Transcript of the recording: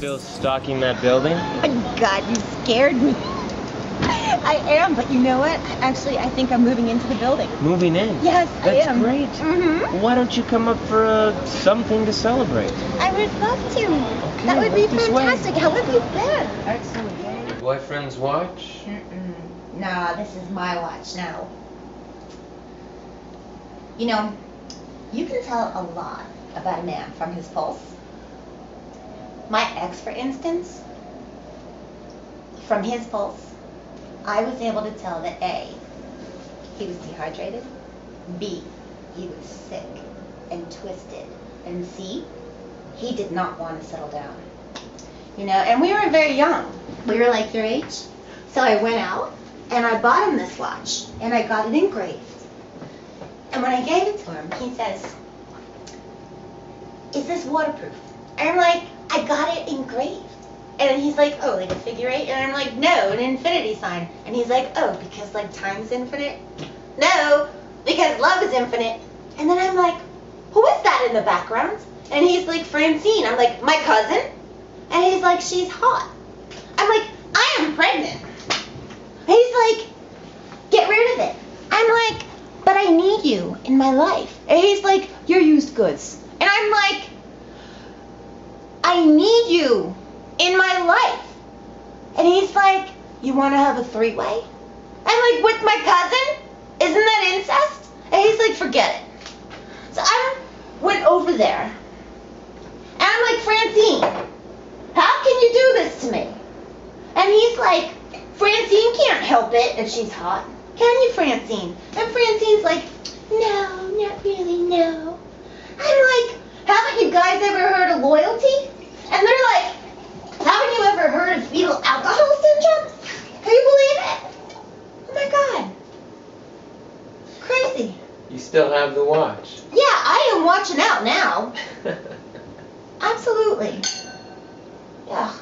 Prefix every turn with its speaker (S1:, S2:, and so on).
S1: Still stalking that building?
S2: Oh my God, you scared me. I am, but you know what? Actually, I think I'm moving into the building.
S1: Moving in?
S2: Yes, I am.
S1: That's great.
S2: Mm-hmm.
S1: Why don't you come up for something to celebrate?
S2: I would love to.
S1: Okay,
S2: That would be
S1: right this way.
S2: fantastic. How have you been?
S1: Excellent. Boyfriend's watch?
S2: Nah, this is my watch now. You know, you can tell a lot about a man from his pulse. My ex, for instance, from his pulse, I was able to tell that A, he was dehydrated, B, he was sick and twisted, and C, he did not want to settle down. You know, and we were very young. We were like your age. So I went out and I bought him this watch and I got it engraved. And when I gave it to him, he says, "Is this waterproof?" And I'm like, "I got it engraved." And he's like, "Oh, like a figure eight?" And I'm like, "No, an infinity sign." And he's like, "Oh, because like time's infinite?" "No, because love is infinite." And then I'm like, "Who is that in the background?" And he's like, "Francine." I'm like, "My cousin?" And he's like, "She's hot." I'm like, "I am pregnant." He's like, "Get rid of it." I'm like, "But I need you in my life." And he's like, "You're used goods." And I'm like, "I need you in my life." And he's like, "You want to have a three-way?" I'm like, "With my cousin? Isn't that incest?" And he's like, "Forget it." So I went over there. And I'm like, "Francine, how can you do this to me?" And he's like, "Francine can't help it if she's hot. Can you, Francine?" And Francine's like, "No, not really, no." I'm like, "Haven't you guys ever heard of loyalty?" And they're like, "Haven't you ever heard of fetal alcohol syndrome?" Can you believe it? Oh my God. Crazy.
S1: You still have the watch?
S2: Yeah, I am watching out now. Absolutely. Yeah.